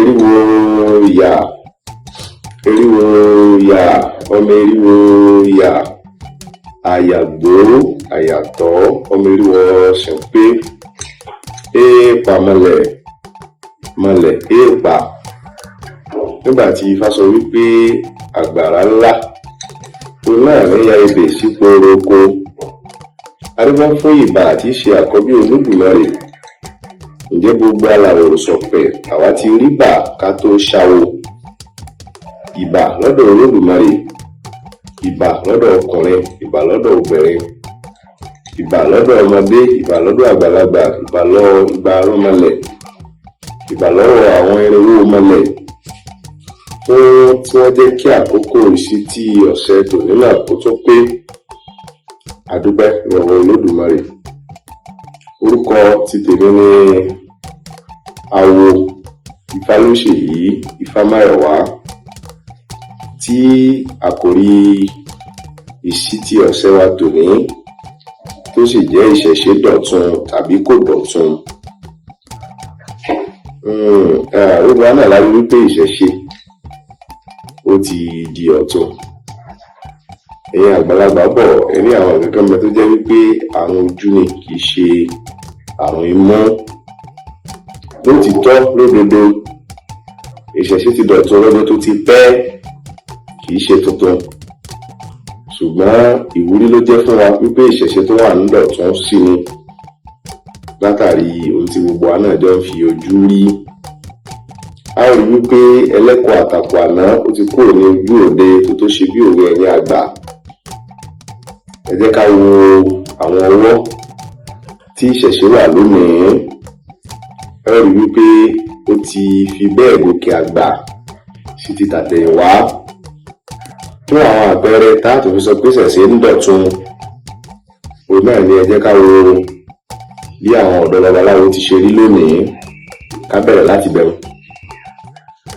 eriwo ìyá, eriwo ìyá, ọmọ eriwo ìyá, àyàgbó àyàtọ̀, ọmọ eriwo ṣẹ̀pé, èèpà mọlẹ̀ mọlẹ̀ èèpà. Nígbà tí Ifá sọ wípé àgbàrá ńlá tó náà ní ya ebè sípò oroko, adúgbò fún ìbà tí í ṣe àkọ́bí Olódùmarè. Ǹjẹ́ gbogbo alàwòrò sọ̀pẹ̀ àwa ti rí bà ká tó ṣáwo? Ìbà lọ́dọ̀ Olódùmarè, ìbà lọ́dọ̀ ọkùnrin, ìbà lọ́dọ̀ obìnrin, ìbà lọ́dọ̀ ọmọdé, ìbà lọ́dọ̀ àgbàlagbà, ìbà arúnmọlẹ̀, ìbà lọ́wọ́ àwọn irinwó mọlẹ̀ fún tí wọ́n jẹ́ kí àkókò ìṣítí ọ̀sẹ̀ tòní náà kó tó pé. Adúpẹ́ lọ́wọ́ Olódùmarè. Orúkọ ti tèmi ni Awo Ifálóṣèyí Ifámáyọ̀wá, tí àkòrí ìṣítí ọ̀sẹ̀ wa tòní tó sì jẹ́ ìṣẹ̀ṣe dọ̀tun tàbí kò dọ̀tun. Gbogbo wa náà la rí wípé ìṣẹ̀ṣe ó ti di ọ̀tun. Ẹ̀yin àgbàlagbà bọ̀ ẹni àwọn kankan mẹ́ tó jẹ́ wípé àrùn ojú ni kì í ṣe àrùn imú. Lótìítọ́ lódodo ìṣẹ̀ṣe ti dọ̀tun lọ́dún tó ti pẹ́, kì í ṣe tuntun. Ṣùgbọ́n ìwúrí ló jẹ́ fún wa wípé ìṣẹ̀ṣe tó wà ń dọ̀tun sí ni, látàrí ohun tí gbogbo wa náà jọ ń fi ojú rí. A rí wípé ẹlẹ́kọ̀ọ́ àtàkùn àná ó ti kúrò ní ojú òde tó ṣe bí òwe ẹni àgbà. Ẹ jẹ́ ká wo àwọn ọwọ́ tí ìṣẹ̀ṣe wà lónìí. Ẹ rí wípé ó ti fi bẹ́ẹ̀ gòkè àgbà sí ti tàtẹ̀yìnwá. Fún àwọn àpẹẹrẹ táàtò fi sọ pé ìṣẹ̀ṣe ń dọ̀tun, òun náà ni ẹ jẹ́ ká wo bí àwọn ọ̀dọ́ babaláwo ti ṣe rí lónìí. Ká bẹ̀rẹ̀ láti bẹ̀rù.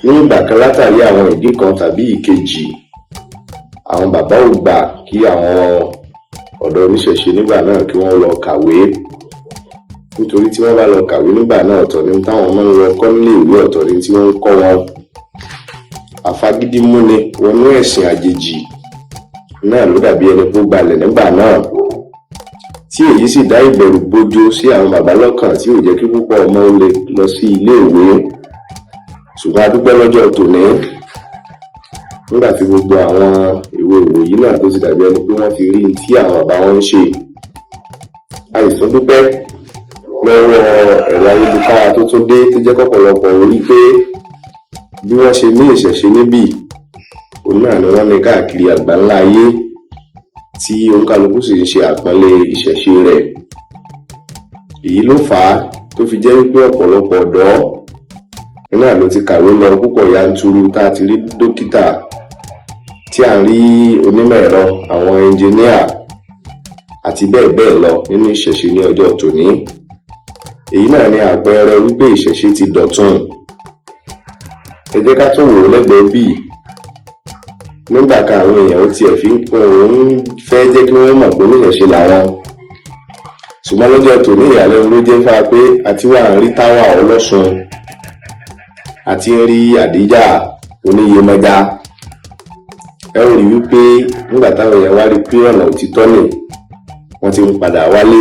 Ní ìgbà kan, látàrí àwọn ìdí kan tàbí ìkejì, àwọn bàbá ò gbà kí àwọn ọ̀dọ́ oníṣẹ̀ṣe nígbà náà kí wọ́n lọ kàwé. Nítorí tí wọ́n bá lọ kàwé nígbà náà, ọ̀tọ̀ ni táwọn máa ń lọ kọ́ nílé ìwé, ọ̀tọ̀ ni tí wọ́n ń kọ́ wọn. Àfagídí múni wọnú ẹ̀sìn àjèjì náà ló dàbí ẹni pé ó gbalẹ̀ nígbà náà, tí èyí sì dá ìbẹ̀rù bojo sí àwọn bàbá lọ́kàn, tí ò jẹ́ kí púpọ̀ ọmọ lè lọ sí ilé ìwé. Ṣùgbọ́n a dúpẹ́ lọ́jọ́ tòní, nígbà tí gbogbo àwọn ìwé ìròyìn náà tó ti dàbí ẹni pé wọ́n ti rí tí àwọn bàbá wọn ń ṣe. A sì tún dúpẹ́ lọ́wọ́ ẹ̀rọ ayélujára tó tún dé, tó jẹ́ kọ́pọ̀lọpọ̀ orí pé bí wọ́n ṣe ní ìṣẹ̀ṣe níbí, òun náà ni wọ́n ní káàkiri àgbáńlá ayé, tí oníkálukú sì ń ṣe àpọ́nlé ìṣẹ̀ṣe rẹ̀. Èyí ló fà á tó fi jẹ́ wípé ọ̀pọ̀lọpọ̀ ọ̀dọ́ náà ló ti kàwé lọ púpọ̀ yanturu, tá a ti rí dókítà, tí a ń rí onímọ̀ ẹ̀rọ, àwọn ẹnjìníà àti bẹ́ẹ̀ bẹ́ẹ̀ lọ nínú ìṣẹ̀ṣe ní ọjọ́ tòní. Èyí náà ni àpẹẹrẹ wípé ìṣẹ̀ṣe ti dọ̀tun. Ẹ jẹ́ ká tún wò ó lẹ́gbẹ̀ẹ́ bíi. Nígbà kan àwọn èèyàn ó tiẹ̀ fi ń fẹ́ jẹ́ kí wọ́n mọ̀ pé oníṣẹ̀ṣe làwọn. Ṣùgbọ́n lọ́jọ́ tòní ìyàlẹ́nu ló jẹ́ fáa pé àti wà ń rí Táwà Ọlọ́ṣun, àti ń rí Àdíjà Oníyemọja. Ẹ ó rí wípé nígbà táwọn èèyàn wá rí pé ọ̀nà òtítọ́ nì, wọ́n ti ń padà wálé.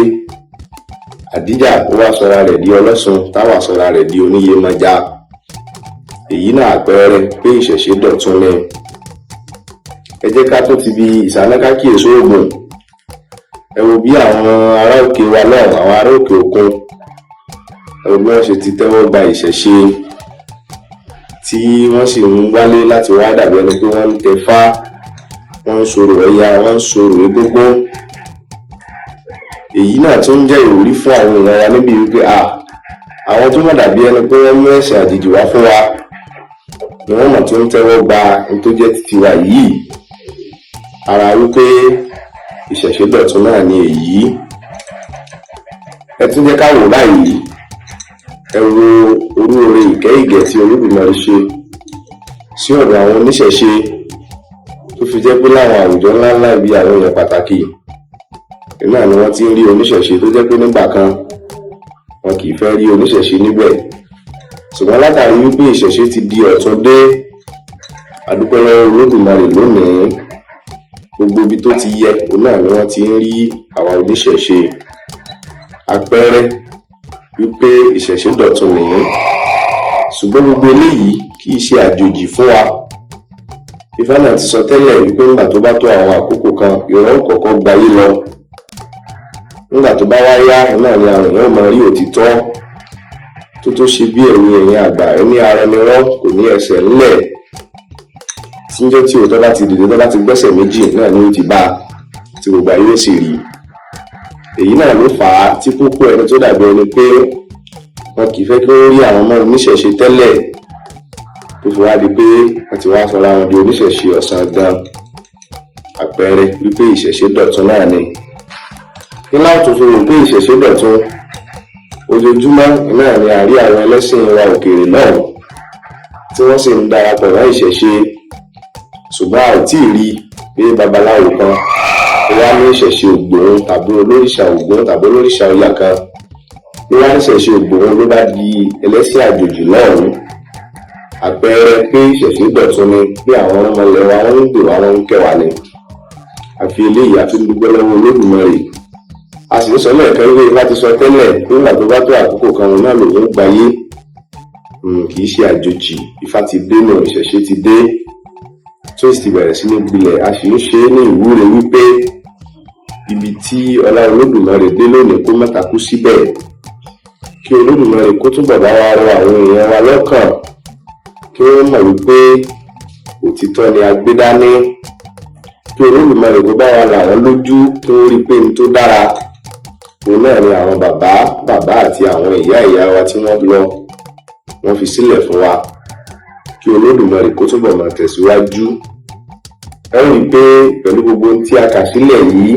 Àdíjà ó wá sọra rẹ̀ di Ọlọ́ṣun, Táwà sọra rẹ̀ di Oníyemọja. Èyí náà àpẹẹrẹ pé ìṣẹ̀ṣe dọ̀tun ni. Ẹ jẹ́ ká tó ti bi ìsánáká kíyèsí Ògùn. Ẹ wo bí àwọn ará òkè wa náà, àwọn ará òkè òkun, ẹ wo bí wọ́n ṣe ti tẹ́wọ́ gba ìṣẹ̀ṣe, tí wọ́n sì ń wálé láti wá dàbí ẹni pé wọ́n ń tẹfá, wọ́n ń sọ̀rọ̀ ẹ̀yà, wọ́n ń sọ̀rọ̀ egúngún. Èyí náà tún jẹ́ ìwúrí fún àwọn èèyàn wa níbi wípé àwọn tó mọ̀ dàbí ẹni pé wọ́n mú ẹ̀sìn àjèjì wá fún wa ni wọ́n mọ̀ tó ń tẹ́wọ́ gba ohun tó jẹ́ titi wa yìí. Ara wípé ìṣẹ̀ṣe dọ̀tun náà ni èyí. Ẹ tún jẹ́ ká wò báyìí. Ẹ wo orú oore ìkẹ́ ìgẹ̀ tí Olódùmarè ṣe sí ọ̀dọ̀ àwọn oníṣẹ̀ṣe, tó fi jẹ́ pé láwọn àwùjọ ńláńlá ibi àwọn èèyàn pàtàkì náà ni wọ́n ti ń rí oníṣẹ̀ṣe, tó jẹ́ pé nígbà kan wọn kì í fẹ́ rí oníṣẹ̀ṣe níbẹ̀. ṣùgbọ́n látàrí wípé ìṣẹ̀ṣe ti di ọ̀tun dé, a dúpẹ́ lọ́wọ́ Olódùmarè lónìí, gbogbo ibi tó ti yẹ òun náà ni wọ́n ti ń rí àwa oníṣẹ̀ṣe. Àpẹẹrẹ wípé ìṣẹ̀ṣe dọ̀tun nìyí, ṣùgbọ́n gbogbo eléyìí kì í ṣe àjòjì fún wa. Ifá náà ti sọ tẹ́lẹ̀ wípé nígbà tó bá tó àwọn àkókò kan, ìran kọ̀ọ̀kan gbayé lọ. Nígbà tó bá wá yá náà ni àwọn èèyàn máa rí òtítọ́ tó ṣe bí ẹ̀yin àgbà ẹni ara ni wọ́n kò ní ẹsẹ̀ ńlẹ̀. Síjọ́ tí òótọ́ bá ti dìde tó bá ti gbẹ́sẹ̀ méjì náà ni ó ti bá tí gbogbo ayé ó sì rí. Èyí náà ló fà á tí púpọ̀ ẹni tó dàbí ẹni pé wọn kì í fẹ́ kí wọ́n rí àwọn ọmọ oníṣẹ̀ṣe tẹ́lẹ̀, tó fi wá di pé wọ́n ti wá sọra wọn di oníṣẹ̀ṣe ọ̀sán gan. Àpẹẹrẹ wípé ìṣẹ̀ṣe dọ̀tun náà ni. Nílá tó fi rò pé ìṣẹ̀ṣe dọ̀tun, ojoojúmọ́ náà ni àrí àwọn ẹlẹ́sìn wa òkèèrè náà tí wọ́n sì ń darapọ̀ mọ́ ìṣẹ̀ṣe, ṣùgbọ́n a ò tí ì rí pé babaláwo kan ó wá ní ìṣẹ̀ṣe Ògbóun tàbí olórìṣà Ògún tàbí olórìṣà Ọya kan ló wá ní ìṣẹ̀ṣe Ògbóun ló bá di ẹlẹ́sìn àjòjì lọ́hùn-ún. Àpẹẹrẹ pé ìṣẹ̀ṣe dọ̀tun ni pé àwọn ọmọlẹ̀ wa wọ́n ń dè wá, wọ́n ń kẹ́ wa ni. Àfi eléyìí a fi ń dúpẹ́ lọ́wọ́ Olódùmarè. A sì ń sọ lẹ́ẹ̀kan wípé Ifá ti sọ tẹ́lẹ̀ pé nígbà tó bá tó àkókò kan òun náà lòun gbayé. Kì í ṣe àjòjì, Ifá ti dé nù, ìṣẹ̀ṣe ti dé, tó sì ti bẹ̀rẹ̀ sí ní gbilẹ̀. A sì ń ṣe é ní ìwúre wípé ibi tí ọlá Olódùmarè dé lónìí kó má takú síbẹ̀, kí Olódùmarè kó túbọ̀ bá wa rọ àwọn èèyàn wa lọ́kàn, kí wọ́n mọ̀ wípé òtítọ́ ni a gbé dání, kí Olódùmarè kó bá wa là wọ́n lójú, kí wọ́n rí pé ní tó dára òun náà ni àwọn bàbá àti àwọn ìyá wa tí wọ́n lọ wọ́n fi sílẹ̀ fún wa. Kí Olódùmarè kó túbọ̀ máa tẹ̀síwájú. Ẹ rí i pé pẹ̀lú gbogbo ohun tí a kà sílẹ̀ yìí,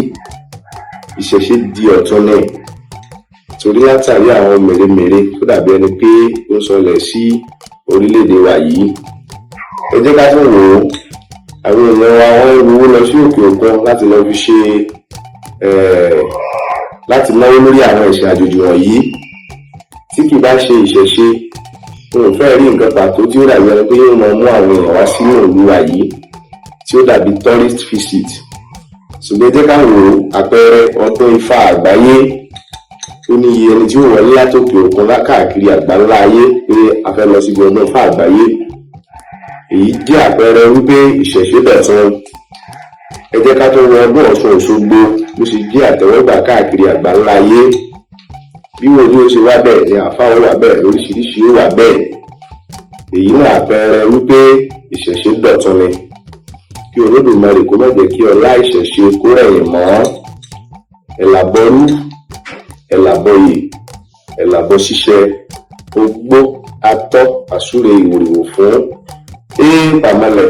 ìṣẹ̀ṣe di ọ̀tun ni, torí látàrí àwọn mèremère tó dàbí ẹni pé ó ń sọlẹ̀ sí orílẹ̀-èdè wa yìí. Ẹ jẹ́ ká tún wò ó, àwọn èèyàn wa wọ́n ń rówó lọ sí òkè òkun láti lọ fi ṣe láti náwó lórí àwọn ẹ̀sìn àjòjì wọ̀nyí. Tí kì bá ṣe ìṣẹ̀ṣe, wọn ò fẹ́ rí nǹkan pàtó tí ó dàbí ẹni pé yóò máa mú àwọn èèyàn wá sínú ìlú wa yìí tí ó dàbí tourist visit. Ṣùgbọ́n jẹ́ ká wò ó, àpẹẹrẹ ọdún Ifá àgbáyé, ó ní iye ẹni tí ó wọlé látòkè òkun káàkiri àgbáńlá ayé pé a fẹ́ lọ síbi ọdún Ifá àgbáyé. Èyí jẹ́ àpẹẹrẹ wípé ìṣẹ̀ṣe dọ̀tun. Ẹ jẹ́ ká tó wọ ọdún Ọ̀ṣun Òṣogbo ló sì jẹ́ àtẹ́wọ́gbà káàkiri àgbáńlá ayé. Bí wo ni ó ṣe wá bẹ́ẹ̀ ni àfáà ó wà bẹ́ẹ̀, lóríṣiríṣi ó wà bẹ́ẹ̀. Èyí náà àpẹẹrẹ wípé ìṣẹ̀ṣe dọ̀tun ni. Kí Olódùmarè kó má jẹ́ kí ọlá ìṣẹ̀ṣe kó rẹ̀yìn mọ́. Ẹ̀làbọ̀rú, ẹ̀làbọ̀yè, ẹ̀làbọ̀ ṣíṣẹ́, ogbó, atọ́, àsúre ìwòrìwò fún. Pàmọ́lẹ̀,